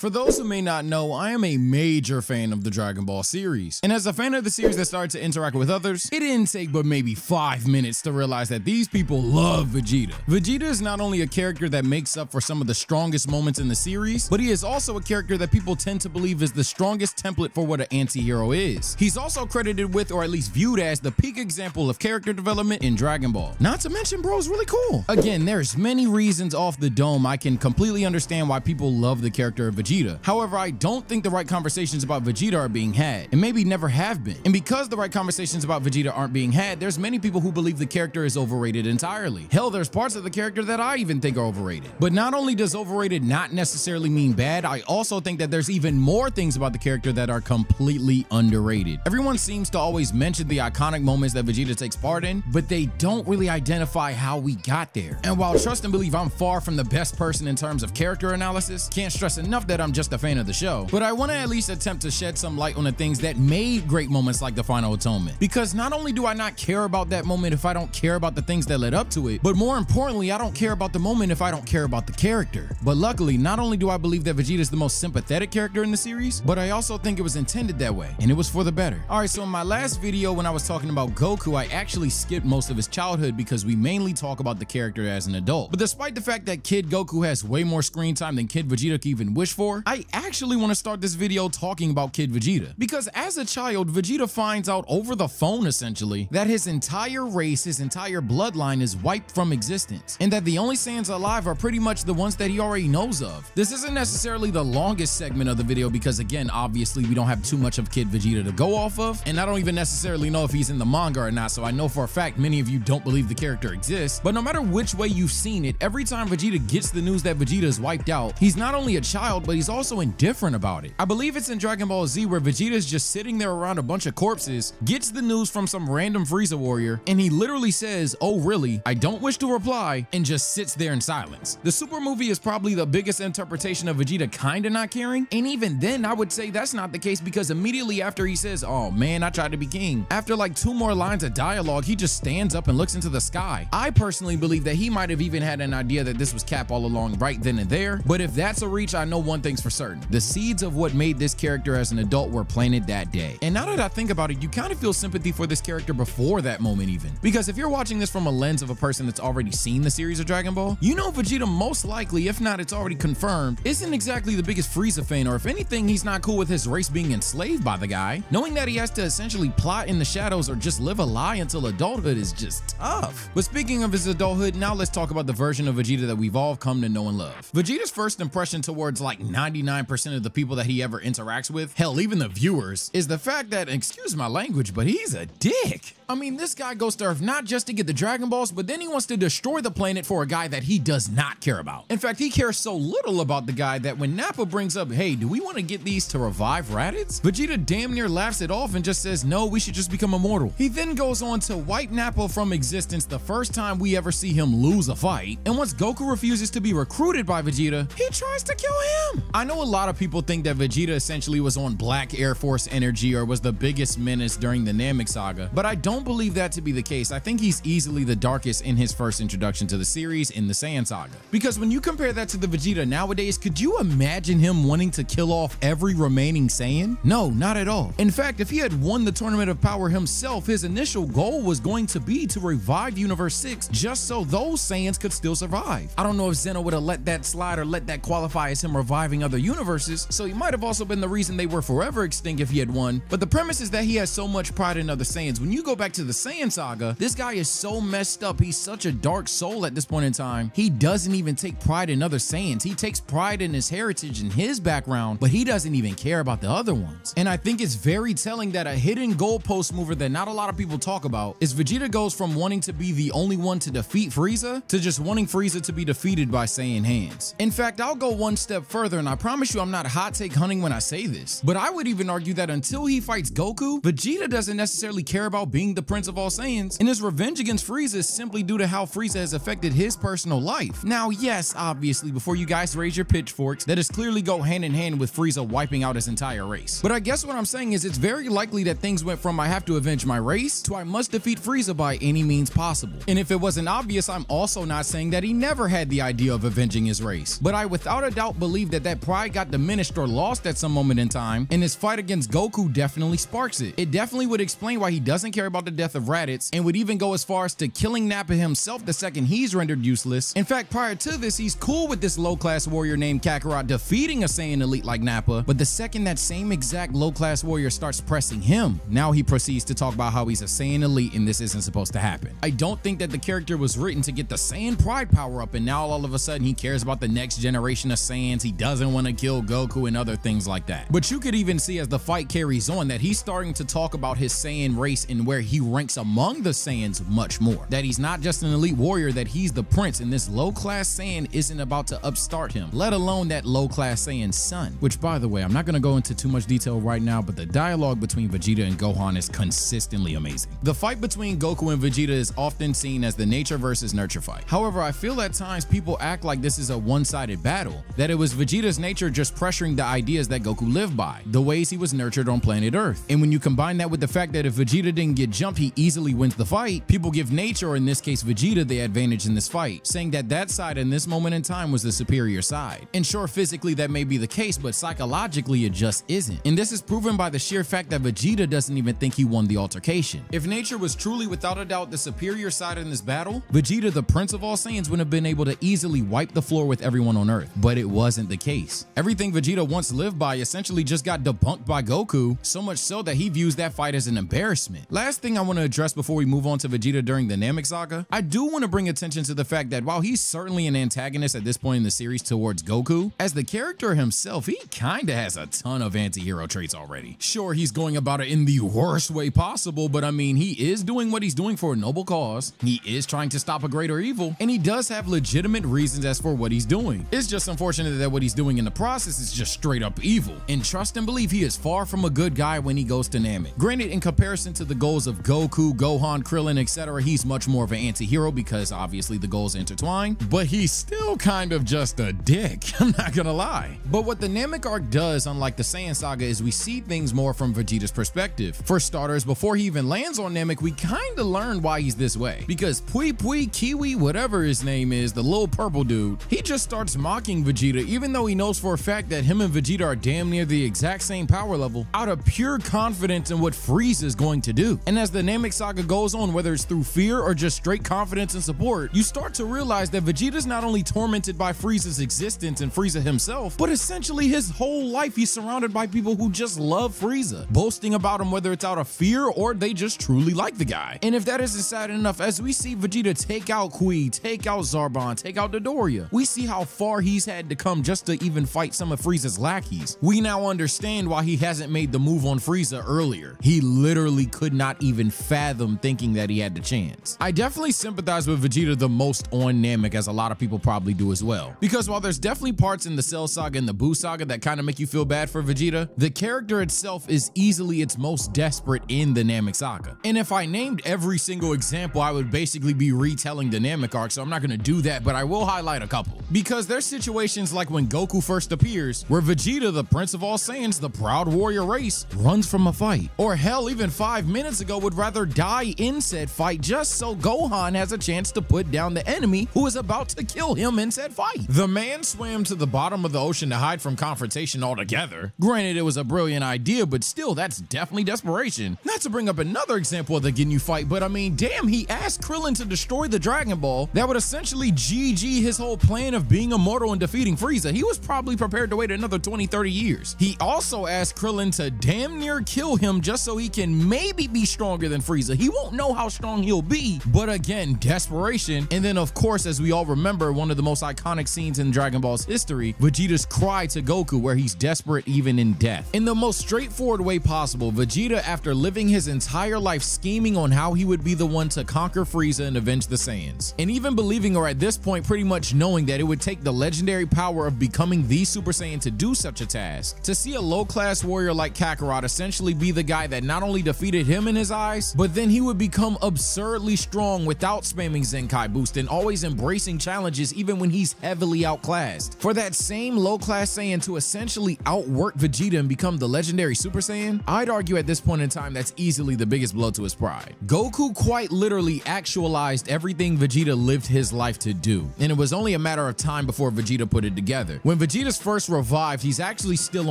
For those who may not know, I am a major fan of the Dragon Ball series. And as a fan of the series that started to interact with others, it didn't take but maybe 5 minutes to realize that these people love Vegeta. Vegeta is not only a character that makes up for some of the strongest moments in the series, but he is also a character that people tend to believe is the strongest template for what an anti-hero is. He's also credited with, or at least viewed as, the peak example of character development in Dragon Ball. Not to mention, bro's really cool. Again, there's many reasons off the dome I can completely understand why people love the character of Vegeta. However, I don't think the right conversations about Vegeta are being had, and maybe never have been. And because the right conversations about Vegeta aren't being had, there's many people who believe the character is overrated entirely. Hell, there's parts of the character that I even think are overrated. But not only does overrated not necessarily mean bad, I also think that there's even more things about the character that are completely underrated. Everyone seems to always mention the iconic moments that Vegeta takes part in, but they don't really identify how we got there. And while trust and believe I'm far from the best person in terms of character analysis, can't stress enough that I'm just a fan of the show, but I want to at least attempt to shed some light on the things that made great moments like the Final Atonement. Because not only do I not care about that moment if I don't care about the things that led up to it, but more importantly, I don't care about the moment if I don't care about the character. But luckily, not only do I believe that Vegeta is the most sympathetic character in the series, but I also think it was intended that way, and it was for the better. Alright, so in my last video when I was talking about Goku, I actually skipped most of his childhood because we mainly talk about the character as an adult. But despite the fact that Kid Goku has way more screen time than Kid Vegeta could even wish for, I actually want to start this video talking about Kid Vegeta. Because as a child, Vegeta finds out over the phone essentially that his entire race, his entire bloodline is wiped from existence, and that the only Saiyans alive are pretty much the ones that he already knows of. This isn't necessarily the longest segment of the video because again, obviously we don't have too much of Kid Vegeta to go off of, and I don't even necessarily know if he's in the manga or not, so I know for a fact many of you don't believe the character exists. But no matter which way you've seen it, every time Vegeta gets the news that Vegeta is wiped out, he's not only a child, but he's also indifferent about it. I believe it's in Dragon Ball Z where Vegeta is just sitting there around a bunch of corpses, gets the news from some random Frieza warrior, and he literally says, "Oh really? I don't wish to reply," and just sits there in silence. The Super movie is probably the biggest interpretation of Vegeta kinda not caring, and even then I would say that's not the case because immediately after he says, "Oh man, I tried to be king," after like 2 more lines of dialogue, he just stands up and looks into the sky. I personally believe that he might have even had an idea that this was Cap all along right then and there, but if that's a reach, I know one thing's for certain. The seeds of what made this character as an adult were planted that day. And now that I think about it, you kind of feel sympathy for this character before that moment even. Because if you're watching this from a lens of a person that's already seen the series of Dragon Ball, you know Vegeta most likely, if not it's already confirmed, isn't exactly the biggest Frieza fan, or if anything, he's not cool with his race being enslaved by the guy. Knowing that he has to essentially plot in the shadows or just live a lie until adulthood is just tough. But speaking of his adulthood, now let's talk about the version of Vegeta that we've all come to know and love. Vegeta's first impression towards like 99% of the people that he ever interacts with, hell, even the viewers, is the fact that, excuse my language, but he's a dick. I mean, this guy goes to Earth not just to get the Dragon Balls, but then he wants to destroy the planet for a guy that he does not care about. In fact, he cares so little about the guy that when Nappa brings up, "Hey, do we want to get these to revive Raditz?" Vegeta damn near laughs it off and just says, "No, we should just become immortal." He then goes on to wipe Nappa from existence the first time we ever see him lose a fight. And once Goku refuses to be recruited by Vegeta, he tries to kill him. I know a lot of people think that Vegeta essentially was on Black Air Force energy or was the biggest menace during the Namek saga, but I don't believe that to be the case. I think he's easily the darkest in his first introduction to the series in the Saiyan saga. Because when you compare that to the Vegeta nowadays, could you imagine him wanting to kill off every remaining Saiyan? No, not at all. In fact, if he had won the Tournament of Power himself, his initial goal was going to be to revive Universe 6 just so those Saiyans could still survive. I don't know if Zeno would have let that slide or let that qualify as him reviving other universes, so he might have also been the reason they were forever extinct if he had won, but the premise is that he has so much pride in other Saiyans. When you go back to the Saiyan saga, this guy is so messed up, he's such a dark soul at this point in time, he doesn't even take pride in other Saiyans. He takes pride in his heritage and his background, but he doesn't even care about the other ones. And I think it's very telling that a hidden goalpost mover that not a lot of people talk about is Vegeta goes from wanting to be the only one to defeat Frieza to just wanting Frieza to be defeated by Saiyan hands. In fact, I'll go one step further, and I promise you I'm not hot take hunting when I say this, but I would even argue that until he fights Goku, Vegeta doesn't necessarily care about being being the Prince of all Saiyans, and his revenge against Frieza is simply due to how Frieza has affected his personal life. Now, yes, obviously, before you guys raise your pitchforks, that is clearly go hand in hand with Frieza wiping out his entire race. But I guess what I'm saying is it's very likely that things went from I have to avenge my race to I must defeat Frieza by any means possible. And if it wasn't obvious, I'm also not saying that he never had the idea of avenging his race. But I without a doubt believe that that pride got diminished or lost at some moment in time, and his fight against Goku definitely sparks it. It definitely would explain why he doesn't care about the death of Raditz, and would even go as far as to killing Nappa himself the second he's rendered useless. In fact, prior to this, he's cool with this low-class warrior named Kakarot defeating a Saiyan elite like Nappa, but the second that same exact low-class warrior starts pressing him, now he proceeds to talk about how he's a Saiyan elite and this isn't supposed to happen. I don't think that the character was written to get the Saiyan pride power up and now all of a sudden he cares about the next generation of Saiyans, he doesn't want to kill Goku and other things like that. But you could even see as the fight carries on that he's starting to talk about his Saiyan race and where he ranks among the Saiyans much more. That he's not just an elite warrior, that he's the prince, and this low-class Saiyan isn't about to upstart him, let alone that low-class Saiyan's son. Which, by the way, I'm not going to go into too much detail right now, but the dialogue between Vegeta and Gohan is consistently amazing. The fight between Goku and Vegeta is often seen as the nature versus nurture fight. However, I feel at times people act like this is a one-sided battle, that it was Vegeta's nature just pressuring the ideas that Goku lived by, the ways he was nurtured on planet Earth. And when you combine that with the fact that if Vegeta didn't get jumped, he easily wins the fight, people give nature, or in this case Vegeta, the advantage in this fight, saying that that side in this moment in time was the superior side. And sure, physically that may be the case, but psychologically it just isn't. And this is proven by the sheer fact that Vegeta doesn't even think he won the altercation. If nature was truly without a doubt the superior side in this battle, Vegeta, the Prince of all Saiyans, would have been able to easily wipe the floor with everyone on Earth. But it wasn't the case. Everything Vegeta once lived by essentially just got debunked by Goku, so much so that he views that fight as an embarrassment. Last thing I want to address before we move on to Vegeta during the Namek Saga, I do want to bring attention to the fact that while he's certainly an antagonist at this point in the series towards Goku, as the character himself, he kinda has a ton of anti-hero traits already. Sure, he's going about it in the worst way possible, but I mean, he is doing what he's doing for a noble cause, he is trying to stop a greater evil, and he does have legitimate reasons as for what he's doing. It's just unfortunate that what he's doing in the process is just straight up evil, and trust and believe he is far from a good guy when he goes to Namek. Granted, in comparison to the goals of Goku, Gohan, Krillin, etc., he's much more of an anti-hero because obviously the goals intertwine, but he's still kind of just a dick, I'm not gonna lie. But what the Namek arc does, unlike the Saiyan Saga, is we see things more from Vegeta's perspective. For starters, before he even lands on Namek, we kinda learn why he's this way, because Pui Kiwi, whatever his name is, the little purple dude, he just starts mocking Vegeta even though he knows for a fact that him and Vegeta are damn near the exact same power level, out of pure confidence in what Frieza is going to do. And as the Namek Saga goes on, whether it's through fear or just straight confidence and support, you start to realize that Vegeta's not only tormented by Frieza's existence and Frieza himself, but essentially his whole life he's surrounded by people who just love Frieza, boasting about him whether it's out of fear or they just truly like the guy. And if that isn't sad enough, as we see Vegeta take out Kui, take out Zarbon, take out Dodoria, we see how far he's had to come just to even fight some of Frieza's lackeys. We now understand why he hasn't made the move on Frieza earlier. He literally could not even fathom thinking that he had the chance. I definitely sympathize with Vegeta the most on Namek, as a lot of people probably do as well, because while there's definitely parts in the Cell Saga and the Buu Saga that kind of make you feel bad for Vegeta, the character itself is easily its most desperate in the Namek Saga. And if I named every single example, I would basically be retelling the Namek arc, so I'm not going to do that, but I will highlight a couple. Because there's situations like when Goku first appears, where Vegeta, the Prince of all Saiyans, the proud warrior race, runs from a fight. Or hell, even 5 minutes ago would rather die in said fight just so Gohan has a chance to put down the enemy who is about to kill him in said fight. The man swam to the bottom of the ocean to hide from confrontation altogether. Granted, it was a brilliant idea, but still, that's definitely desperation. Not to bring up another example of the Ginyu fight, but I mean, damn, he asked Krillin to destroy the Dragon Ball. That would essentially GG his whole plan of being immortal and defeating Frieza. He was probably prepared to wait another 20-30 years. He also asked Krillin to damn near kill him just so he can maybe be stronger than Frieza. He won't know how strong he'll be, but again, desperation. And then of course, as we all remember, one of the most iconic scenes in Dragon Ball's history, Vegeta's cry to Goku, where he's desperate even in death. In the most straightforward way possible, Vegeta, after living his entire life scheming on how he would be the one to conquer Frieza and avenge the Saiyans, and even believing, or at this point pretty much knowing, that it would take the legendary power of becoming the Super Saiyan to do such a task, to see a low-class warrior like Kakarot essentially be the guy that not only defeated him in his eyes, size, but then he would become absurdly strong without spamming Zenkai boost and always embracing challenges even when he's heavily outclassed. For that same low-class Saiyan to essentially outwork Vegeta and become the legendary Super Saiyan, I'd argue at this point in time that's easily the biggest blow to his pride. Goku quite literally actualized everything Vegeta lived his life to do, and it was only a matter of time before Vegeta put it together. When Vegeta's first revived, he's actually still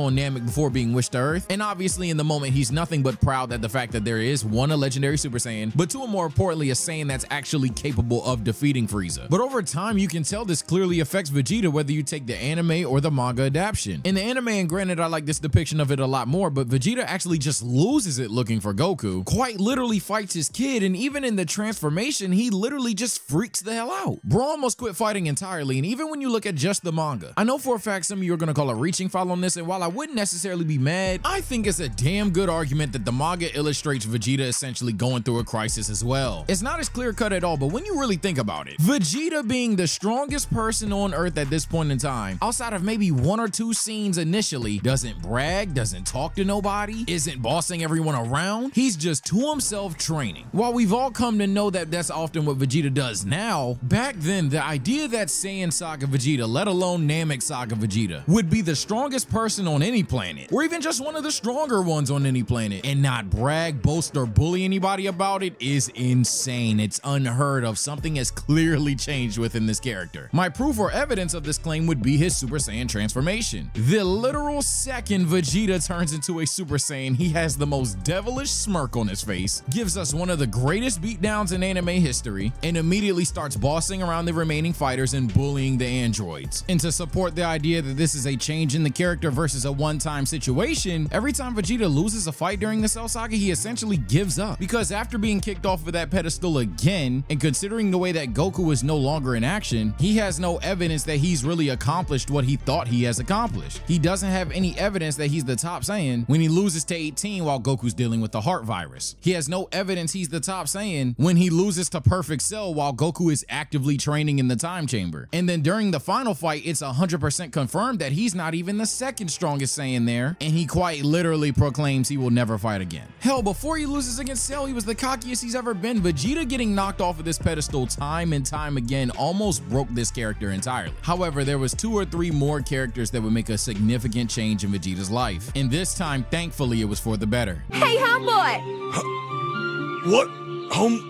on Namek before being wished to Earth, and obviously in the moment he's nothing but proud at the fact that there is one, a legendary Super Saiyan, but two, and more importantly, a Saiyan that's actually capable of defeating Frieza. But over time you can tell this clearly affects Vegeta whether you take the anime or the manga adaptation. In the anime, and granted I like this depiction of it a lot more, but Vegeta actually just loses it looking for Goku, quite literally fights his kid, and even in the transformation he literally just freaks the hell out. Bro almost quit fighting entirely, and even when you look at just the manga, I know for a fact some of you are gonna call a reaching foul on this, and while I wouldn't necessarily be mad, I think it's a damn good argument that the manga illustrates Vegeta essentially going through a crisis as well. It's not as clear cut at all, but when you really think about it, Vegeta being the strongest person on Earth at this point in time, outside of maybe one or two scenes initially, doesn't brag, doesn't talk to nobody, isn't bossing everyone around, he's just to himself training. While we've all come to know that that's often what Vegeta does now, back then the idea that Saiyan Saga Vegeta, let alone Namek Saga Vegeta, would be the strongest person on any planet, or even just one of the stronger ones on any planet, and not brag, boast, or bully anybody about it is insane. It's unheard of. Something has clearly changed within this character. My proof or evidence of this claim would be his Super Saiyan transformation. The literal second Vegeta turns into a Super Saiyan, he has the most devilish smirk on his face, gives us one of the greatest beatdowns in anime history, and immediately starts bossing around the remaining fighters and bullying the androids. And to support the idea that this is a change in the character versus a one-time situation, every time Vegeta loses a fight during the Cell Saga, he essentially gives up, because after being kicked off of that pedestal again, and considering the way that Goku is no longer in action, he has no evidence that he's really accomplished what he thought he has accomplished. He doesn't have any evidence that he's the top Saiyan when he loses to 18 while Goku's dealing with the heart virus. He has no evidence he's the top Saiyan when he loses to Perfect Cell while Goku is actively training in the time chamber. And then during the final fight, it's 100% confirmed that he's not even the second strongest Saiyan there, and he quite literally proclaims he will never fight again. Hell, before he loses against Cell, he was the cockiest he's ever been. Vegeta getting knocked off of this pedestal time and time again almost broke this character entirely. However, there was 2 or 3 more characters that would make a significant change in Vegeta's life, and this time, thankfully, it was for the better. Hey, homeboy! What?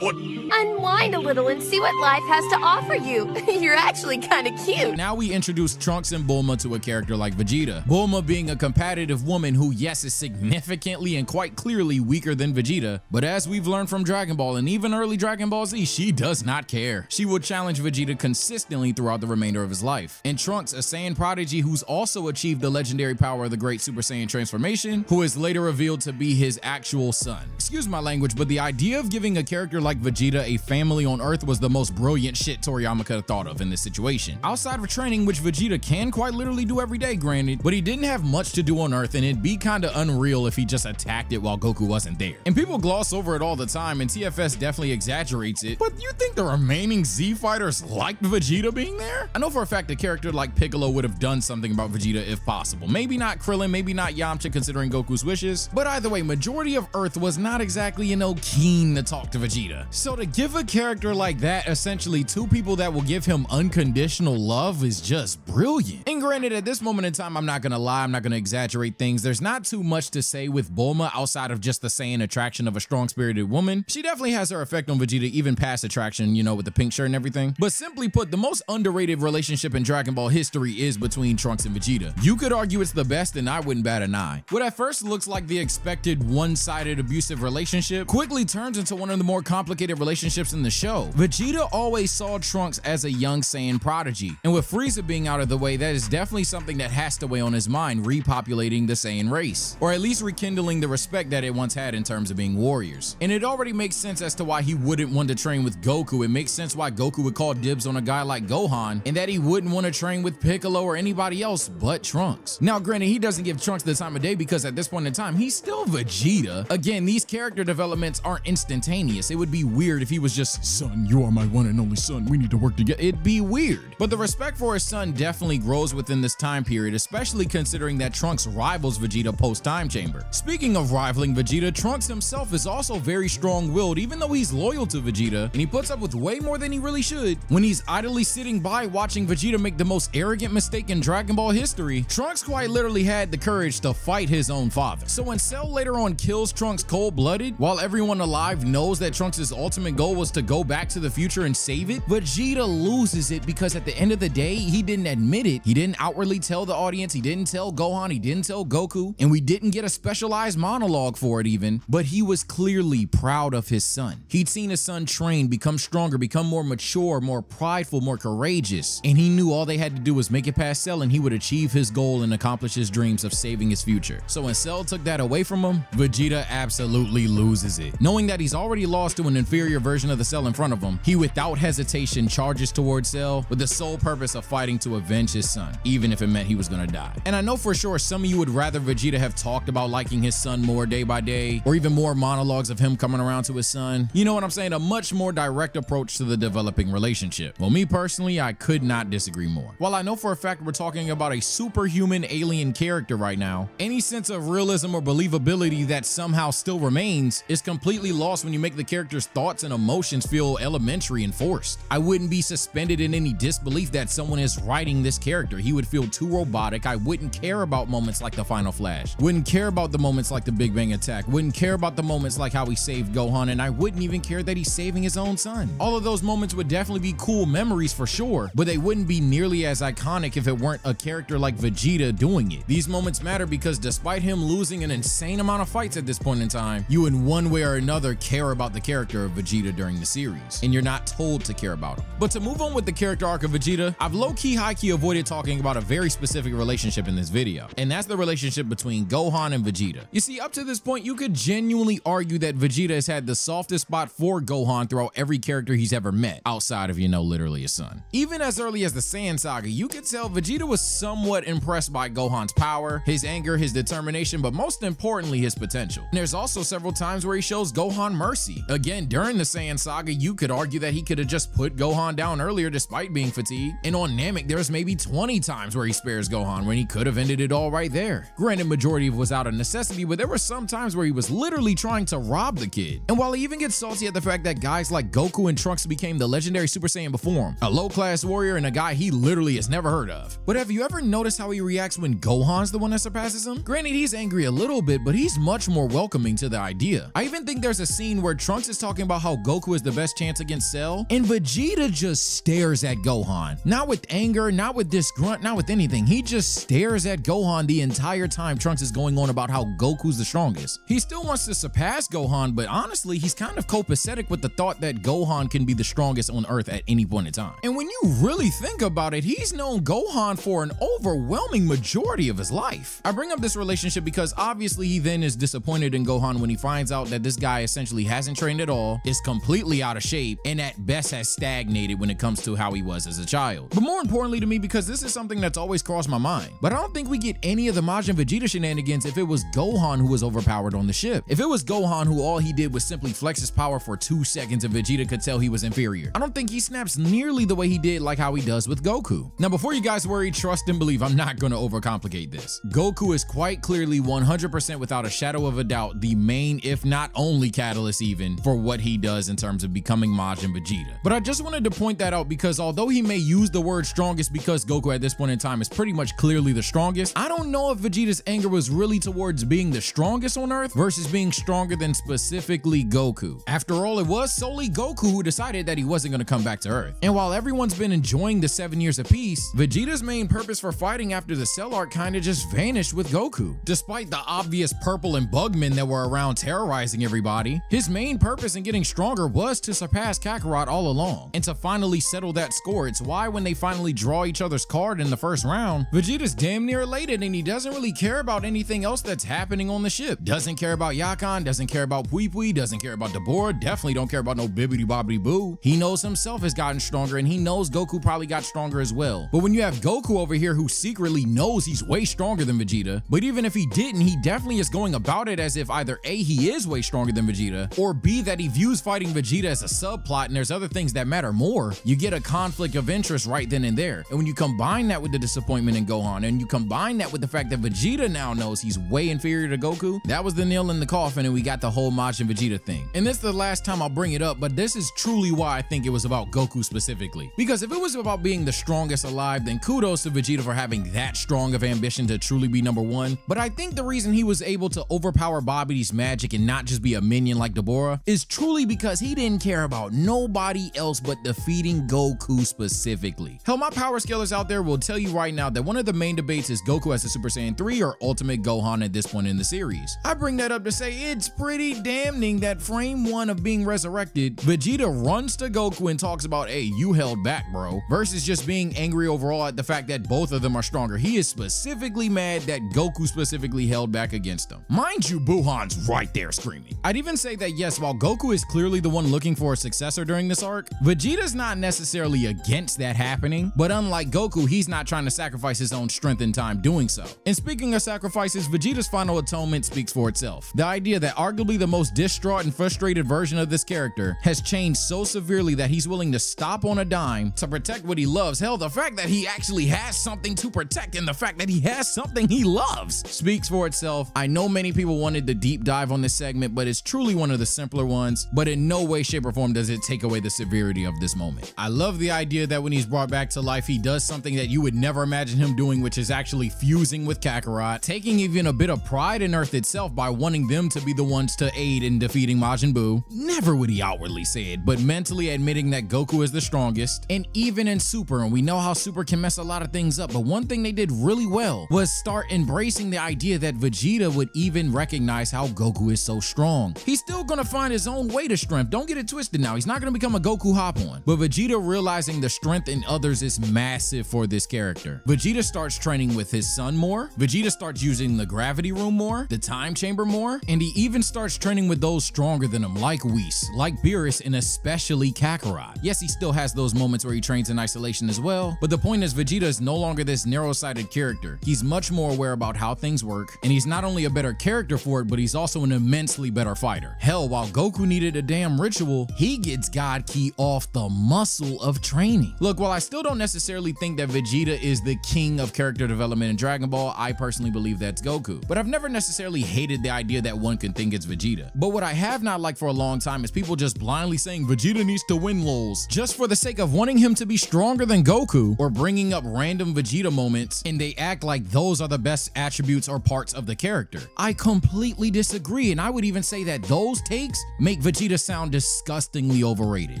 What? Unwind a little and see what life has to offer you. You're actually kind of cute. Now we introduce Trunks and Bulma to a character like Vegeta. Bulma being a competitive woman who, yes, is significantly and quite clearly weaker than Vegeta, but as we've learned from Dragon Ball and even early Dragon Ball Z, she does not care. She will challenge Vegeta consistently throughout the remainder of his life. And Trunks, a Saiyan prodigy who's also achieved the legendary power of the Great Super Saiyan transformation, who is later revealed to be his actual son. Excuse my language, but the idea of giving a character like Vegeta a family on Earth was the most brilliant shit Toriyama could have thought of in this situation. Outside of training, which Vegeta can quite literally do every day, granted, but he didn't have much to do on Earth, and it'd be kinda unreal if he just attacked it while Goku wasn't there. And people gloss over it all the time, and TFS definitely exaggerates it, but you think the remaining Z fighters liked Vegeta being there? I know for a fact a character like Piccolo would have done something about Vegeta if possible. Maybe not Krillin, maybe not Yamcha considering Goku's wishes, but either way, majority of Earth was not exactly, you know, keen to talk to Vegeta. So to give a character like that essentially 2 people that will give him unconditional love is just brilliant. And granted, at this moment in time, I'm not gonna lie, I'm not gonna exaggerate things. There's not too much to say with Bulma outside of just the Saiyan attraction of a strong-spirited woman. She definitely has her effect on Vegeta, even past attraction, you know, with the pink shirt and everything. But simply put, the most underrated relationship in Dragon Ball history is between Trunks and Vegeta. You could argue it's the best, and I wouldn't bat an eye. What at first looks like the expected one-sided abusive relationship quickly turns into one of the more complicated relationships in the show. Vegeta always saw Trunks as a young Saiyan prodigy, and with Frieza being out of the way, that is definitely something that has to weigh on his mind, repopulating the Saiyan race, or at least rekindling the respect that it once had in terms of being warriors. And it already makes sense as to why he wouldn't want to train with Goku. It makes sense why Goku would call dibs on a guy like Gohan, and that he wouldn't want to train with Piccolo or anybody else but Trunks. Now granted, he doesn't give Trunks the time of day because at this point in time, he's still Vegeta. Again, these character developments aren't instantaneous. spontaneous. It would be weird if he was just, son, you are my one and only son, we need to work together. It'd be weird. But the respect for his son definitely grows within this time period, especially considering that Trunks rivals Vegeta post-time chamber. Speaking of rivaling Vegeta, Trunks himself is also very strong-willed, even though he's loyal to Vegeta, and he puts up with way more than he really should. When he's idly sitting by watching Vegeta make the most arrogant mistake in Dragon Ball history, Trunks quite literally had the courage to fight his own father. So when Cell later on kills Trunks cold-blooded, while everyone alive knows that Trunks' ultimate goal was to go back to the future and save it, Vegeta loses it because at the end of the day, he didn't admit it. He didn't outwardly tell the audience, he didn't tell Gohan, he didn't tell Goku, and we didn't get a specialized monologue for it even, but he was clearly proud of his son. He'd seen his son train, become stronger, become more mature, more prideful, more courageous, and he knew all they had to do was make it past Cell and he would achieve his goal and accomplish his dreams of saving his future. So when Cell took that away from him, Vegeta absolutely loses it. Knowing that he's already lost to an inferior version of the Cell in front of him, he without hesitation charges towards Cell with the sole purpose of fighting to avenge his son, even if it meant he was gonna die. And I know for sure some of you would rather Vegeta have talked about liking his son more day by day, or even more monologues of him coming around to his son. You know what I'm saying? A much more direct approach to the developing relationship. Well, me personally, I could not disagree more. While I know for a fact we're talking about a superhuman alien character right now, any sense of realism or believability that somehow still remains is completely lost when you make the character's thoughts and emotions feel elementary and forced. I wouldn't be suspended in any disbelief that someone is writing this character. He would feel too robotic. I wouldn't care about moments like the Final Flash. Wouldn't care about the moments like the Big Bang Attack. Wouldn't care about the moments like how he saved Gohan, and I wouldn't even care that he's saving his own son. All of those moments would definitely be cool memories for sure, but they wouldn't be nearly as iconic if it weren't a character like Vegeta doing it. These moments matter because despite him losing an insane amount of fights at this point in time, you in one way or another care about the character of Vegeta during the series, and you're not told to care about him. But to move on with the character arc of Vegeta, I've low-key, high-key avoided talking about a very specific relationship in this video, and that's the relationship between Gohan and Vegeta. You see, up to this point, you could genuinely argue that Vegeta has had the softest spot for Gohan throughout every character he's ever met, outside of, you know, literally his son. Even as early as the Saiyan saga, you could tell Vegeta was somewhat impressed by Gohan's power, his anger, his determination, but most importantly, his potential. And there's also several times where he shows Gohan mercy. Again, during the Saiyan saga, you could argue that he could have just put Gohan down earlier despite being fatigued. And on Namek, there's maybe 20 times where he spares Gohan when he could have ended it all right there. Granted, majority was out of necessity, but there were some times where he was literally trying to rob the kid. And while he even gets salty at the fact that guys like Goku and Trunks became the legendary Super Saiyan before him, a low-class warrior and a guy he literally has never heard of. But have you ever noticed how he reacts when Gohan's the one that surpasses him? Granted, he's angry a little bit, but he's much more welcoming to the idea. I even think there's a scene where Trunks is talking about how Goku is the best chance against Cell, and Vegeta just stares at Gohan. Not with anger, not with disgrunt, not with anything. He just stares at Gohan the entire time Trunks is going on about how Goku's the strongest. He still wants to surpass Gohan, but honestly, he's kind of copacetic with the thought that Gohan can be the strongest on Earth at any point in time. And when you really think about it, he's known Gohan for an overwhelming majority of his life. I bring up this relationship because obviously he then is disappointed in Gohan when he finds out that this guy essentially hasn't trained at all, is completely out of shape, and at best has stagnated when it comes to how he was as a child. But more importantly to me, because this is something that's always crossed my mind, but I don't think we get any of the Majin Vegeta shenanigans if it was Gohan who was overpowered on the ship. If it was Gohan who all he did was simply flex his power for 2 seconds and Vegeta could tell he was inferior, I don't think he snaps nearly the way he did like how he does with Goku. Now before you guys worry, trust and believe, I'm not going to overcomplicate this. Goku is quite clearly 100% without a shadow of a doubt the main, if not only catalyst even, for what he does in terms of becoming Majin Vegeta. But I just wanted to point that out because although he may use the word strongest because Goku at this point in time is pretty much clearly the strongest, I don't know if Vegeta's anger was really towards being the strongest on Earth versus being stronger than specifically Goku. After all, it was solely Goku who decided that he wasn't going to come back to Earth. And while everyone's been enjoying the 7 years of peace, Vegeta's main purpose for fighting after the Cell arc kinda just vanished with Goku. Despite the obvious purple and bugmen that were around terrorizing everybody, his main purpose in getting stronger was to surpass Kakarot all along, and to finally settle that score. It's why when they finally draw each other's card in the first round, Vegeta's damn near elated and he doesn't really care about anything else that's happening on the ship. Doesn't care about Yakan, doesn't care about Pui Pui, doesn't care about Dabura, definitely don't care about no Bibbidi Bobbidi Boo. He knows himself has gotten stronger and he knows Goku probably got stronger as well. But when you have Goku over here who secretly knows he's way stronger than Vegeta, but even if he didn't, he definitely is going about it as if either A, he is way stronger than Vegeta, or B, that he views fighting Vegeta as a subplot and there's other things that matter more, you get a conflict of interest right then and there. And when you combine that with the disappointment in Gohan, and you combine that with the fact that Vegeta now knows he's way inferior to Goku, that was the nail in the coffin, and we got the whole Majin Vegeta thing. And this is the last time I'll bring it up, but this is truly why I think it was about Goku specifically. Because if it was about being the strongest alive, then kudos to Vegeta for having that strong of ambition to truly be #1. But I think the reason he was able to overpower Babidi's magic and not just be a minion like Deborah is truly because he didn't care about nobody else but defeating Goku specifically. Hell, my power scalers out there will tell you right now that one of the main debates is Goku as a Super Saiyan 3 or Ultimate Gohan at this point in the series. I bring that up to say it's pretty damning that frame 1 of being resurrected, Vegeta runs to Goku and talks about, hey, you held back, bro, versus just being angry overall at the fact that both of them are stronger. He is specifically mad that Goku specifically held back against him. Mind you, Buhan's right there screaming. I'd even say that yes, while Goku is clearly the one looking for a successor during this arc, Vegeta's not necessarily against that happening, but unlike Goku, he's not trying to sacrifice his own strength and time doing so. And speaking of sacrifices, Vegeta's final atonement speaks for itself. The idea that arguably the most distraught and frustrated version of this character has changed so severely that he's willing to stop on a dime to protect what he loves. Hell, the fact that he actually has something to protect and the fact that he has something he loves speaks for itself. I know many people wanted the deep dive on this segment, but it's truly one of the simpler ones, but in no way, shape, or form does it take away the severity of this moment. I love the idea that when he's brought back to life, he does something that you would never imagine him doing, which is actually fusing with Kakarot, taking even a bit of pride in Earth itself by wanting them to be the ones to aid in defeating Majin Buu. Never would he outwardly say it, but mentally admitting that Goku is the strongest. And even in Super, and we know how Super can mess a lot of things up, but one thing they did really well was start embracing the idea that Vegeta would even recognize how Goku is so strong. He's still gonna find his own way to strength, don't get it twisted now, he's not gonna become a Goku hop-on, but Vegeta realizing the strength in others is massive for this character. Vegeta starts training with his son more, Vegeta starts using the gravity room more, the time chamber more, and he even starts training with those stronger than him, like Whis, like Beerus, and especially Kakarot. Yes, he still has those moments where he trains in isolation as well, but the point is Vegeta is no longer this narrow-sighted character. He's much more aware about how things work, and he's not only a better character for it, but he's also an immensely better fighter. Hell, while Goku needed a damn ritual, he gets God Ki off the muscle of training. Look, while I still don't necessarily think that Vegeta is the king of character development in Dragon Ball, I personally believe that's Goku. But I've never necessarily hated the idea that one can think it's Vegeta. But what I have not liked for a long time is people just blindly saying Vegeta needs to win lols, just for the sake of wanting him to be stronger than Goku, or bringing up random Vegeta moments, and they act like those are the best attributes or parts of the character. I completely disagree, and I would even say that those takes make Vegeta sound disgustingly overrated.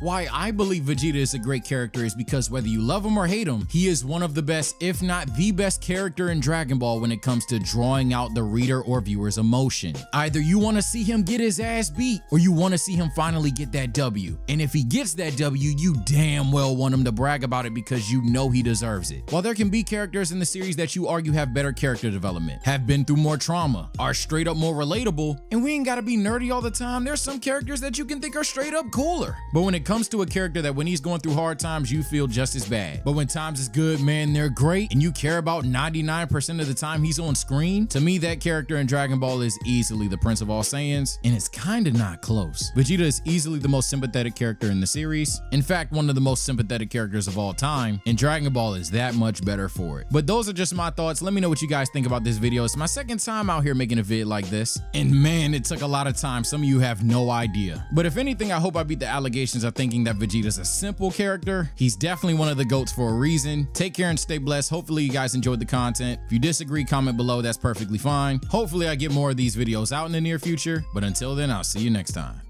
Why I believe Vegeta is a great character is because whether you love him or hate him, he is one of the best, if not the best character in Dragon Ball when it comes to drawing out the reader or viewer's emotion. Either you want to see him get his ass beat, or you want to see him finally get that W. And if he gets that W, you damn well want him to brag about it because you know he deserves it. While there can be characters in the series that you argue have better character development, have been through more trauma, are straight up more relatable, and we ain't gotta be nerdy all the time, there's some characters that you can think are straight up cooler. But when it comes to a character that when he's going through hard times, you feel just as bad. But when times is good, man, they're great, and you care about 99% of the time he's on screen, to me, that character in Dragon Ball is easily the Prince of all Saiyans, and it's kinda not close. Vegeta is easily the most sympathetic character in the series. In fact, one of the most sympathetic characters of all time, and Dragon Ball is that much better for it. But those are just my thoughts. Let me know what you guys think about this video. It's my second time out here making a vid like this, and man, it took a lot of time. Some of you have no idea. But if anything, I hope I beat the allegations of thinking that Vegeta's a simple character. He's definitely one of the GOATs for a reason. Take care and stay blessed. Hopefully you guys enjoyed the content. If you disagree, comment below. That's perfectly fine. Hopefully I get more of these videos out in the near future, but until then, I'll see you next time.